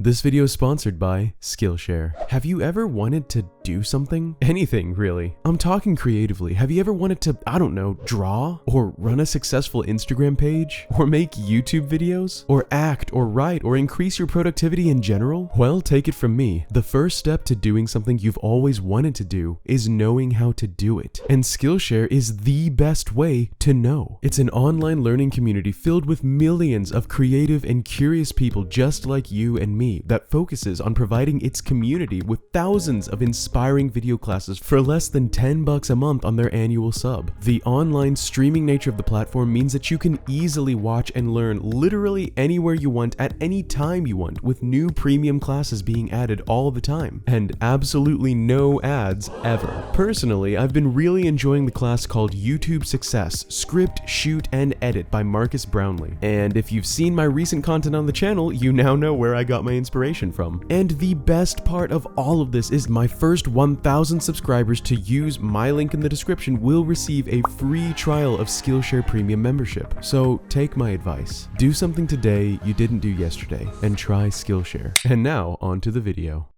This video is sponsored by Skillshare. Have you ever wanted to do something? Anything, really. I'm talking creatively. Have you ever wanted to, I don't know, draw? Or run a successful Instagram page? Or make YouTube videos? Or act, or write, or increase your productivity in general? Well, take it from me. The first step to doing something you've always wanted to do is knowing how to do it. And Skillshare is the best way to know. It's an online learning community filled with millions of creative and curious people just like you and me that focuses on providing its community with thousands of inspiring video classes for less than $10 a month on their annual sub. The online streaming nature of the platform means that you can easily watch and learn literally anywhere you want at any time you want, with new premium classes being added all the time, and absolutely no ads ever. Personally, I've been really enjoying the class called YouTube Success, Script, Shoot, and Edit by Marcus Brownlee. And if you've seen my recent content on the channel, you now know where I got my inspiration from. And the best part of all of this is my first 1,000 subscribers to use my link in the description will receive a free trial of Skillshare Premium membership. So take my advice. Do something today you didn't do yesterday and try Skillshare. And now on to the video.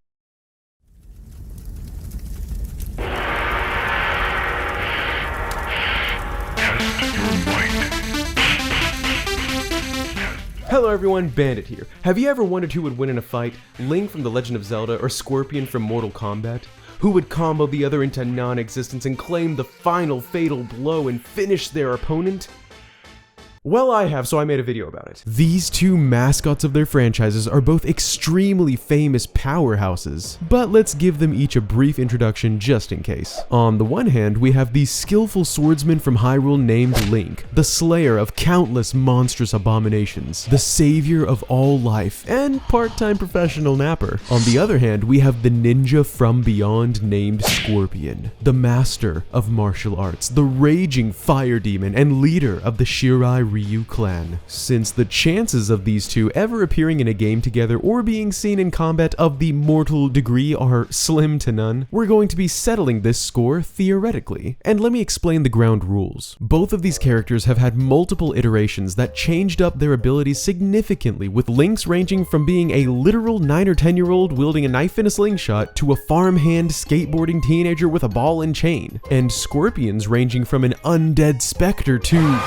Hello everyone, Bandit here. Have you ever wondered who would win in a fight? Link from The Legend of Zelda or Scorpion from Mortal Kombat? Who would combo the other into non-existence and claim the final fatal blow and finish their opponent? Well, I have, so I made a video about it. These two mascots of their franchises are both extremely famous powerhouses, but let's give them each a brief introduction just in case. On the one hand, we have the skillful swordsman from Hyrule named Link, the slayer of countless monstrous abominations, the savior of all life, and part-time professional napper. On the other hand, we have the ninja from beyond named Scorpion, the master of martial arts, the raging fire demon, and leader of the Shirai Ryu clan. Since the chances of these two ever appearing in a game together or being seen in combat of the mortal degree are slim to none, we're going to be settling this score theoretically. And let me explain the ground rules. Both of these characters have had multiple iterations that changed up their abilities significantly, with Link's ranging from being a literal 9 or 10-year-old wielding a knife and a slingshot to a farmhand skateboarding teenager with a ball and chain, and Scorpion's ranging from an undead specter to...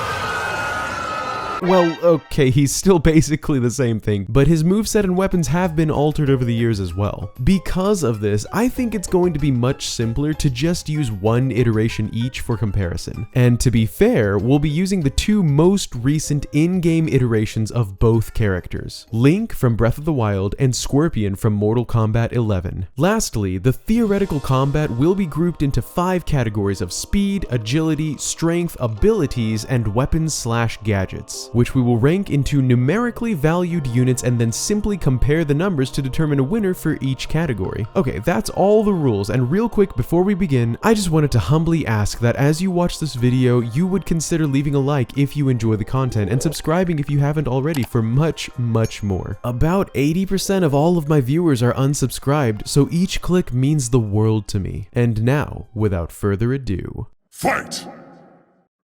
well, okay, he's still basically the same thing, but his moveset and weapons have been altered over the years as well. Because of this, I think it's going to be much simpler to just use one iteration each for comparison. And to be fair, we'll be using the two most recent in-game iterations of both characters, Link from Breath of the Wild and Scorpion from Mortal Kombat 11. Lastly, the theoretical combat will be grouped into 5 categories of speed, agility, strength, abilities, and weapons/gadgets, which we will rank into numerically valued units and then simply compare the numbers to determine a winner for each category. Okay, that's all the rules, and real quick before we begin, I just wanted to humbly ask that as you watch this video, you would consider leaving a like if you enjoy the content and subscribing if you haven't already for much, much more. About 80% of all of my viewers are unsubscribed, so each click means the world to me. And now, without further ado, fight!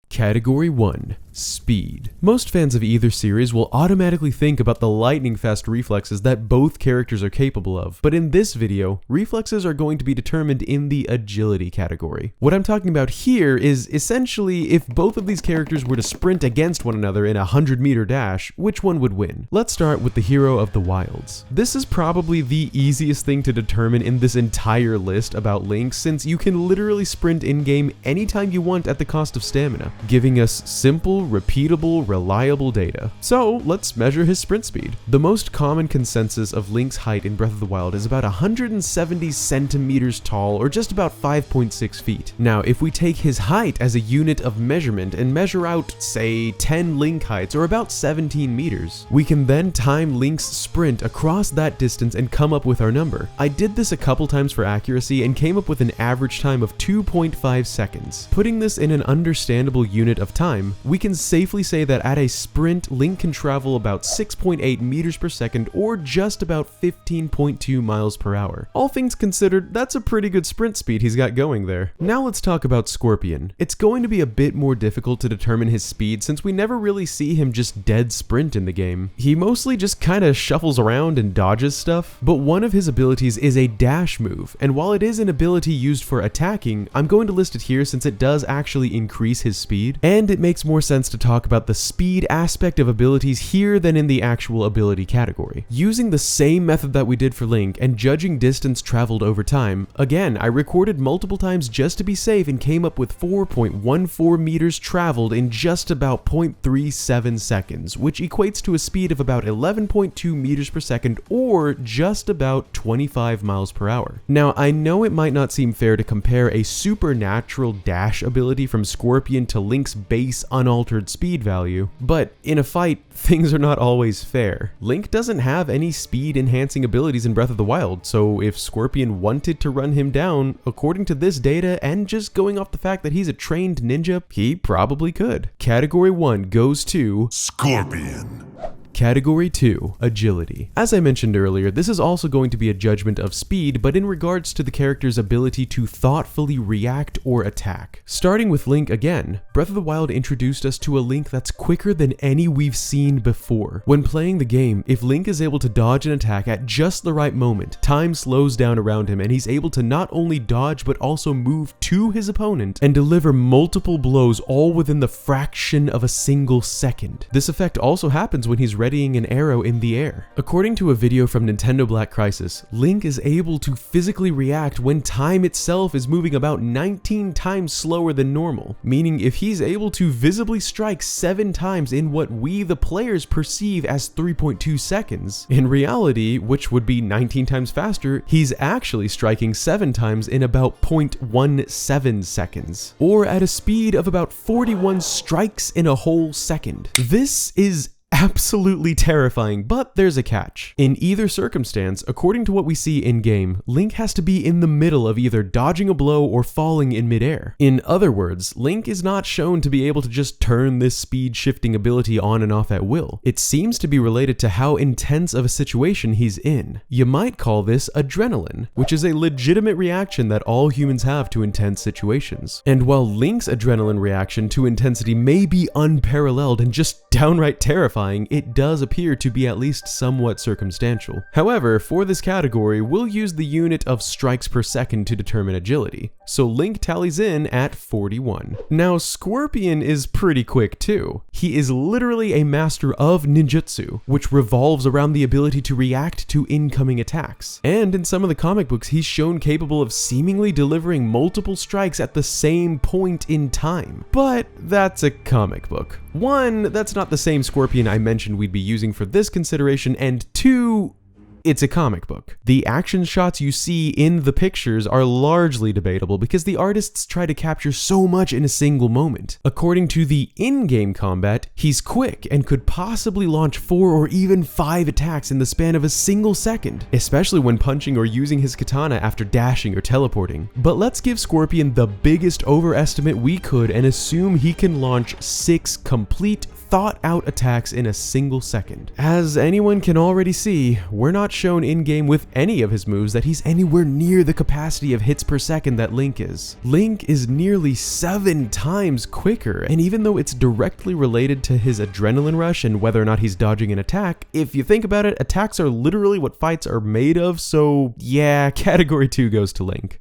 Category 1. Speed. Most fans of either series will automatically think about the lightning-fast reflexes that both characters are capable of, but in this video, reflexes are going to be determined in the agility category. What I'm talking about here is essentially if both of these characters were to sprint against one another in a 100-meter dash, which one would win? Let's start with the hero of the wilds. This is probably the easiest thing to determine in this entire list about Link, since you can literally sprint in-game anytime you want at the cost of stamina, giving us simple, repeatable, reliable data. So let's measure his sprint speed. The most common consensus of Link's height in Breath of the Wild is about 170 centimeters tall, or just about 5.6 feet. Now, if we take his height as a unit of measurement and measure out, say, 10 Link heights, or about 17 meters, we can then time Link's sprint across that distance and come up with our number. I did this a couple times for accuracy and came up with an average time of 2.5 seconds. Putting this in an understandable unit of time, we can can safely say that at a sprint, Link can travel about 6.8 meters per second or just about 15.2 miles per hour. All things considered, that's a pretty good sprint speed he's got going there. Now let's talk about Scorpion. It's going to be a bit more difficult to determine his speed since we never really see him just dead sprint in the game. He mostly just kinda shuffles around and dodges stuff, but one of his abilities is a dash move, and while it is an ability used for attacking, I'm going to list it here since it does actually increase his speed, and it makes more sense to talk about the speed aspect of abilities here than in the actual ability category. Using the same method that we did for Link and judging distance traveled over time, again, I recorded multiple times just to be safe and came up with 4.14 meters traveled in just about 0.37 seconds, which equates to a speed of about 11.2 meters per second or just about 25 miles per hour. Now, I know it might not seem fair to compare a supernatural dash ability from Scorpion to Link's base unaltered speed value, but in a fight, things are not always fair. Link doesn't have any speed enhancing abilities in Breath of the Wild, so if Scorpion wanted to run him down, according to this data and just going off the fact that he's a trained ninja, he probably could. Category 1 goes to Scorpion. Category 2, Agility. As I mentioned earlier, this is also going to be a judgment of speed, but in regards to the character's ability to thoughtfully react or attack. Starting with Link again, Breath of the Wild introduced us to a Link that's quicker than any we've seen before. When playing the game, if Link is able to dodge an attack at just the right moment, time slows down around him and he's able to not only dodge but also move to his opponent and deliver multiple blows all within the fraction of a single second. This effect also happens when he's readying an arrow in the air. According to a video from Nintendo Black Crisis, Link is able to physically react when time itself is moving about 19 times slower than normal, meaning if he's able to visibly strike 7 times in what we the players perceive as 3.2 seconds, in reality, which would be 19 times faster, he's actually striking 7 times in about 0.17 seconds, or at a speed of about 41 strikes in a whole second. This is absolutely terrifying, but there's a catch. In either circumstance, according to what we see in-game, Link has to be in the middle of either dodging a blow or falling in midair. In other words, Link is not shown to be able to just turn this speed shifting ability on and off at will. It seems to be related to how intense of a situation he's in. You might call this adrenaline, which is a legitimate reaction that all humans have to intense situations. And while Link's adrenaline reaction to intensity may be unparalleled and just downright terrifying, it does appear to be at least somewhat circumstantial. However, for this category, we'll use the unit of strikes per second to determine agility, so Link tallies in at 41. Now, Scorpion is pretty quick too. He is literally a master of ninjutsu, which revolves around the ability to react to incoming attacks. And in some of the comic books, he's shown capable of seemingly delivering multiple strikes at the same point in time. But that's a comic book. One, that's not the same Scorpion I mentioned we'd be using for this consideration, and two, it's a comic book. The action shots you see in the pictures are largely debatable because the artists try to capture so much in a single moment. According to the in-game combat, he's quick and could possibly launch 4 or even 5 attacks in the span of a single second, especially when punching or using his katana after dashing or teleporting. But let's give Scorpion the biggest overestimate we could and assume he can launch 6 complete thought-out attacks in a single second. As anyone can already see, we're not shown in-game with any of his moves that he's anywhere near the capacity of hits per second that Link is. Link is nearly 7 times quicker, and even though it's directly related to his adrenaline rush and whether or not he's dodging an attack, if you think about it, attacks are literally what fights are made of, so yeah, category 2 goes to Link.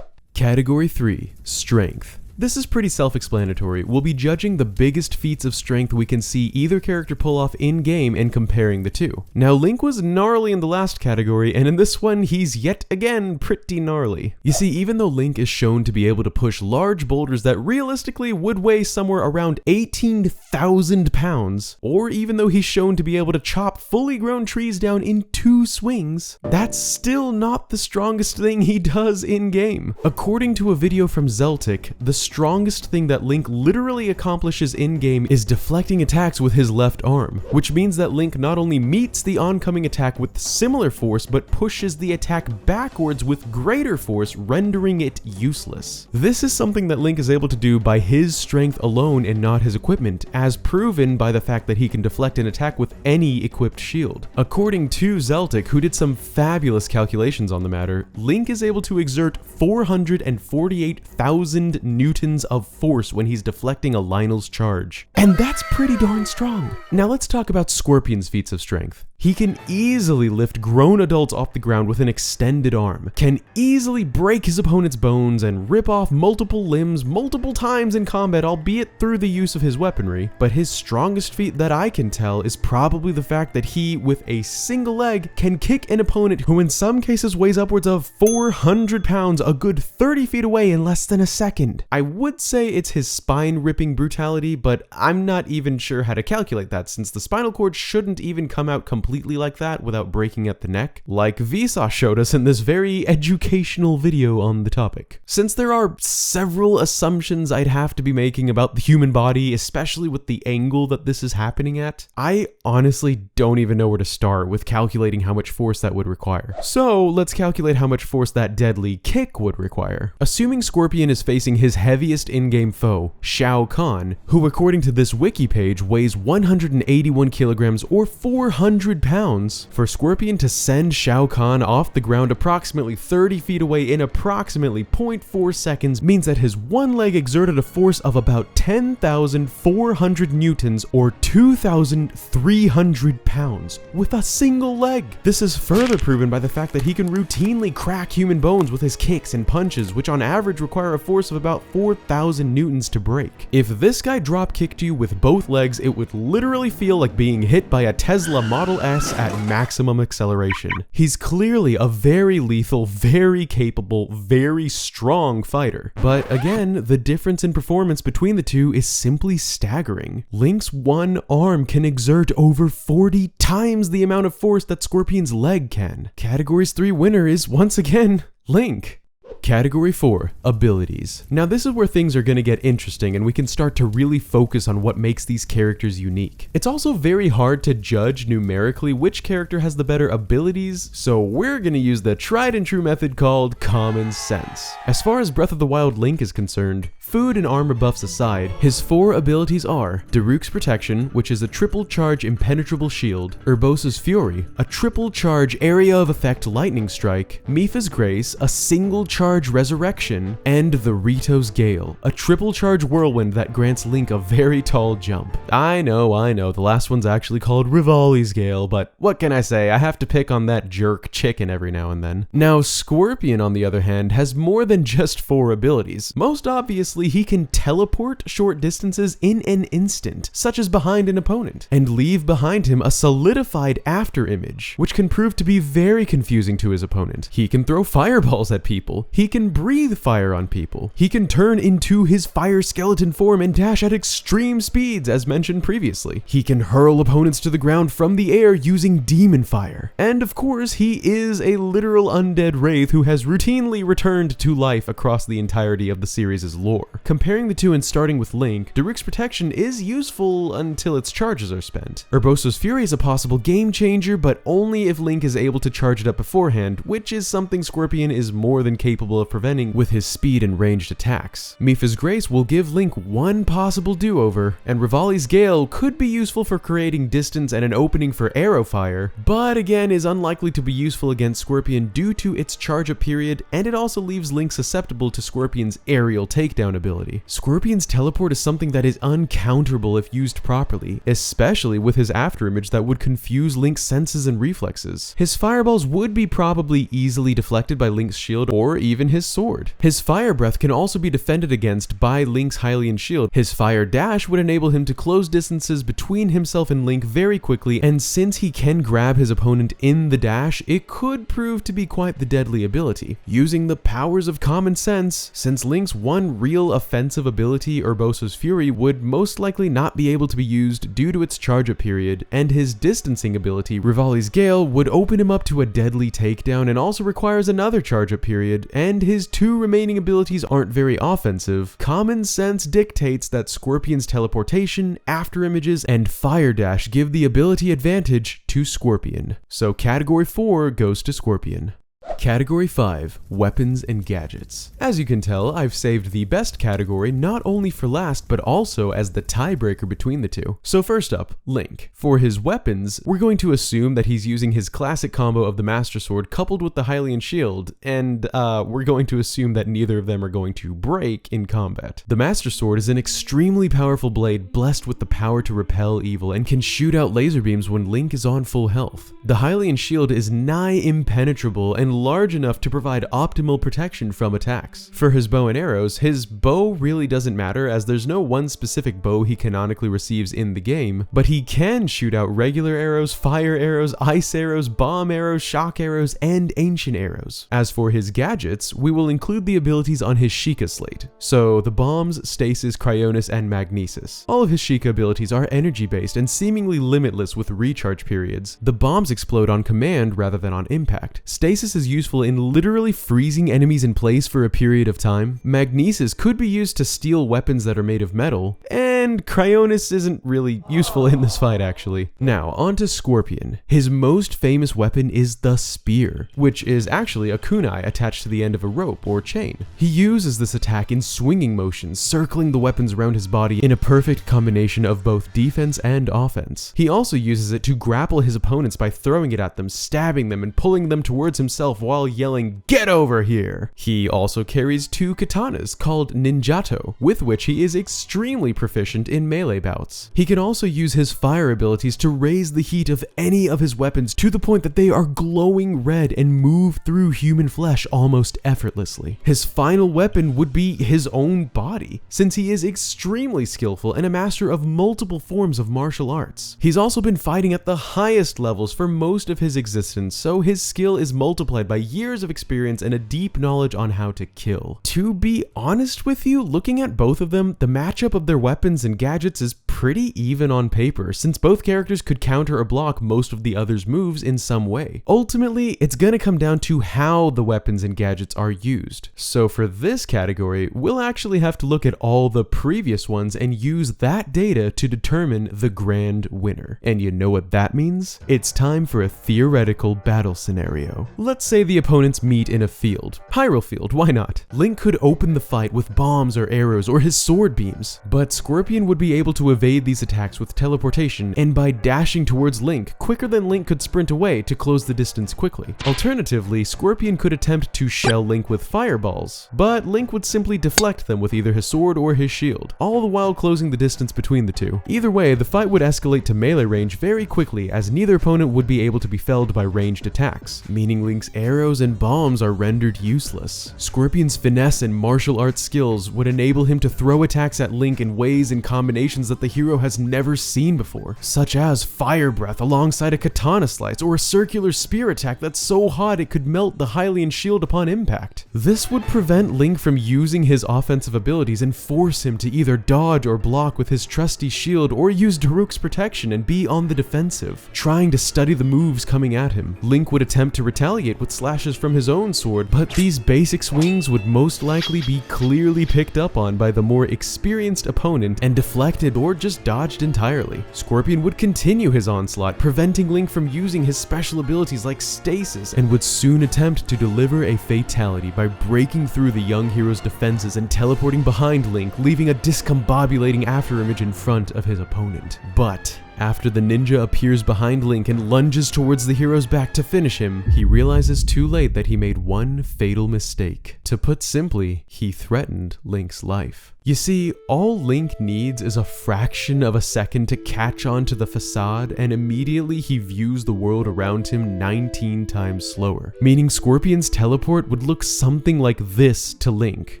Category 3, Strength. This is pretty self-explanatory. We'll be judging the biggest feats of strength we can see either character pull off in-game and comparing the two. Now, Link was gnarly in the last category, and in this one, he's yet again pretty gnarly. You see, even though Link is shown to be able to push large boulders that realistically would weigh somewhere around 18,000 pounds, or even though he's shown to be able to chop fully grown trees down in 2 swings, that's still not the strongest thing he does in-game. According to a video from Zeltic, the strongest thing that Link literally accomplishes in-game is deflecting attacks with his left arm, which means that Link not only meets the oncoming attack with similar force, but pushes the attack backwards with greater force, rendering it useless. This is something that Link is able to do by his strength alone and not his equipment, as proven by the fact that he can deflect an attack with any equipped shield. According to Zeltic, who did some fabulous calculations on the matter, Link is able to exert 448,000 newtons of force when he's deflecting a Lionel's charge. And that's pretty darn strong. Now let's talk about Scorpion's feats of strength. He can easily lift grown adults off the ground with an extended arm, can easily break his opponent's bones and rip off multiple limbs multiple times in combat, albeit through the use of his weaponry. But his strongest feat that I can tell is probably the fact that he, with a single leg, can kick an opponent who in some cases weighs upwards of 400 pounds a good 30 feet away in less than a second. I would say it's his spine-ripping brutality, but I'm not even sure how to calculate that, since the spinal cord shouldn't even come out completely like that without breaking at the neck, like Vsauce showed us in this very educational video on the topic. Since there are several assumptions I'd have to be making about the human body, especially with the angle that this is happening at, I honestly don't even know where to start with calculating how much force that would require. So let's calculate how much force that deadly kick would require. Assuming Scorpion is facing his heaviest in-game foe, Shao Kahn, who according to this wiki page weighs 181 kilograms or 400 pounds, for Scorpion to send Shao Kahn off the ground approximately 30 feet away in approximately 0.4 seconds means that his one leg exerted a force of about 10,400 newtons or 2,300 pounds with a single leg. This is further proven by the fact that he can routinely crack human bones with his kicks and punches, which on average require a force of about 4,000 newtons to break. If this guy drop kicked you with both legs, it would literally feel like being hit by a Tesla Model S at maximum acceleration. He's clearly a very lethal, very capable, very strong fighter. But again, the difference in performance between the two is simply staggering. Link's one arm can exert over 40 times the amount of force that Scorpion's leg can. Categories 3 winner is once again Link. Category 4, abilities. Now this is where things are going to get interesting and we can start to really focus on what makes these characters unique. It's also very hard to judge numerically which character has the better abilities, so we're going to use the tried and true method called common sense. As far as Breath of the Wild Link is concerned, food and armor buffs aside, his 4 abilities are Daruk's Protection, which is a triple charge impenetrable shield, Urbosa's Fury, a triple charge area of effect lightning strike, Mipha's Grace, a single charge resurrection, and the Rito's Gale, a triple charge whirlwind that grants Link a very tall jump. I know, the last one's actually called Rivali's Gale, but what can I say, I have to pick on that jerk chicken every now and then. Now Scorpion, on the other hand, has more than just 4 abilities. Most obviously, he can teleport short distances in an instant, such as behind an opponent, and leave behind him a solidified after image, which can prove to be very confusing to his opponent. He can throw fireballs at people. He can breathe fire on people. He can turn into his fire skeleton form and dash at extreme speeds, as mentioned previously. He can hurl opponents to the ground from the air using demon fire. And of course, he is a literal undead wraith who has routinely returned to life across the entirety of the series' lore. Comparing the two and starting with Link, Daruk's Protection is useful until its charges are spent. Urbosa's Fury is a possible game changer, but only if Link is able to charge it up beforehand, which is something Scorpion is more than capable of preventing with his speed and ranged attacks. Mipha's Grace will give Link one possible do-over, and Rivali's Gale could be useful for creating distance and an opening for arrow fire, but again is unlikely to be useful against Scorpion due to its charge-up period, and it also leaves Link susceptible to Scorpion's aerial takedown ability. Scorpion's teleport is something that is uncounterable if used properly, especially with his afterimage that would confuse Link's senses and reflexes. His fireballs would be probably easily deflected by Link's shield or even his sword. His fire breath can also be defended against by Link's Hylian shield. His fire dash would enable him to close distances between himself and Link very quickly, and since he can grab his opponent in the dash, it could prove to be quite the deadly ability. Using the powers of common sense, since Link's one real offensive ability, Urbosa's Fury, would most likely not be able to be used due to its charge-up period, and his distancing ability, Rivali's Gale, would open him up to a deadly takedown and also requires another charge-up period, and and his 2 remaining abilities aren't very offensive, common sense dictates that Scorpion's teleportation, after images, and fire dash give the ability advantage to Scorpion. So category 4 goes to Scorpion. Category 5, Weapons and Gadgets. As you can tell, I've saved the best category not only for last, but also as the tiebreaker between the two. So first up, Link. For his weapons, we're going to assume that he's using his classic combo of the Master Sword coupled with the Hylian Shield, and we're going to assume that neither of them are going to break in combat. The Master Sword is an extremely powerful blade blessed with the power to repel evil and can shoot out laser beams when Link is on full health. The Hylian Shield is nigh impenetrable and large enough to provide optimal protection from attacks. For his bow and arrows, his bow really doesn't matter as there's no one specific bow he canonically receives in the game, but he can shoot out regular arrows, fire arrows, ice arrows, bomb arrows, shock arrows, and ancient arrows. As for his gadgets, we will include the abilities on his Sheikah slate, so the bombs, stasis, cryonis, and magnesis. All of his Sheikah abilities are energy based and seemingly limitless with recharge periods. The bombs explode on command rather than on impact. Stasis is useful in literally freezing enemies in place for a period of time. Magnesis could be used to steal weapons that are made of metal, and cryonis isn't really useful in this fight actually. Now, on to Scorpion. His most famous weapon is the Spear, which is actually a kunai attached to the end of a rope or chain. He uses this attack in swinging motions, circling the weapons around his body in a perfect combination of both defense and offense. He also uses it to grapple his opponents by throwing it at them, stabbing them, and pulling them towards himself while yelling, "Get over here!" He also carries 2 katanas called ninjato, with which he is extremely proficient in melee bouts. He can also use his fire abilities to raise the heat of any of his weapons to the point that they are glowing red and move through human flesh almost effortlessly. His final weapon would be his own body, since he is extremely skillful and a master of multiple forms of martial arts. He's also been fighting at the highest levels for most of his existence, so his skill is multiplied by years of experience and a deep knowledge on how to kill. To be honest with you, looking at both of them, the matchup of their weapons and gadgets is pretty even on paper, since both characters could counter or block most of the other's moves in some way. Ultimately, it's gonna come down to how the weapons and gadgets are used. So for this category, we'll actually have to look at all the previous ones and use that data to determine the grand winner. And you know what that means? It's time for a theoretical battle scenario. Let's say the opponents meet in a field. Hyrule Field, why not? Link could open the fight with bombs or arrows or his sword beams, but Scorpion would be able to evade these attacks with teleportation and by dashing towards Link quicker than Link could sprint away to close the distance quickly. Alternatively, Scorpion could attempt to shell Link with fireballs, but Link would simply deflect them with either his sword or his shield, all the while closing the distance between the two. Either way, the fight would escalate to melee range very quickly as neither opponent would be able to be felled by ranged attacks, meaning Link's arrows and bombs are rendered useless. Scorpion's finesse and martial arts skills would enable him to throw attacks at Link in ways and combinations that the hero has never seen before, such as fire breath alongside a katana slice or a circular spear attack that's so hot it could melt the Hylian Shield upon impact. This would prevent Link from using his offensive abilities and force him to either dodge or block with his trusty shield or use Daruk's protection and be on the defensive, trying to study the moves coming at him. Link would attempt to retaliate with slashes from his own sword, but these basic swings would most likely be clearly picked up on by the more experienced opponent and deflected or just dodged entirely. Scorpion would continue his onslaught, preventing Link from using his special abilities like stasis, and would soon attempt to deliver a fatality by breaking through the young hero's defenses and teleporting behind Link, leaving a discombobulating afterimage in front of his opponent. But after the ninja appears behind Link and lunges towards the hero's back to finish him, he realizes too late that he made one fatal mistake. To put simply, he threatened Link's life. You see, all Link needs is a fraction of a second to catch on to the facade, and immediately he views the world around him 19 times slower, meaning Scorpion's teleport would look something like this to Link,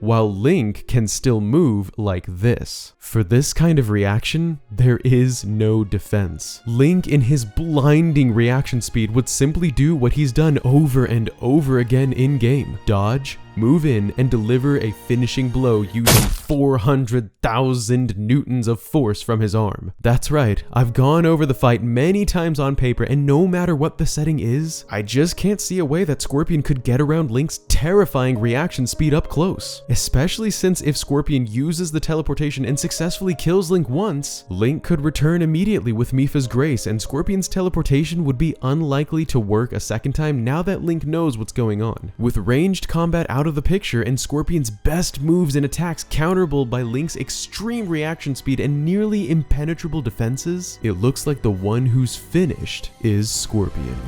while Link can still move like this. For this kind of reaction, there is no defense. Link, in his blinding reaction speed, would simply do what he's done over and over again in-game: dodge, move in, and deliver a finishing blow using 400,000 newtons of force from his arm. That's right, I've gone over the fight many times on paper, and no matter what the setting is, I just can't see a way that Scorpion could get around Link's terrifying reaction speed up close, especially since if Scorpion uses the teleportation and successfully kills Link once, Link could return immediately with Mipha's grace, and Scorpion's teleportation would be unlikely to work a second time now that Link knows what's going on. With ranged combat out of the picture and Scorpion's best moves and attacks counterable by Link's extreme reaction speed and nearly impenetrable defenses, it looks like the one who's finished is Scorpion.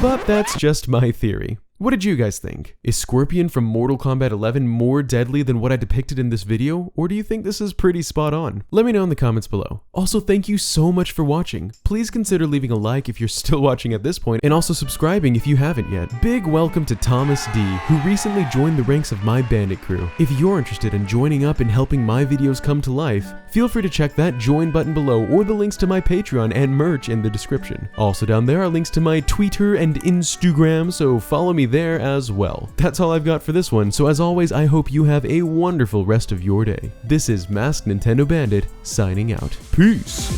But that's just my theory. What did you guys think? Is Scorpion from Mortal Kombat 11 more deadly than what I depicted in this video, or do you think this is pretty spot on? Let me know in the comments below. Also, thank you so much for watching. Please consider leaving a like if you're still watching at this point, and also subscribing if you haven't yet. Big welcome to Thomas D, who recently joined the ranks of my Bandit crew. If you're interested in joining up and helping my videos come to life, feel free to check that join button below or the links to my Patreon and merch in the description. Also down there are links to my Twitter and Instagram, so follow me there as well. That's all I've got for this one, so as always, I hope you have a wonderful rest of your day. This is Masked Nintendo Bandit, signing out. Peace!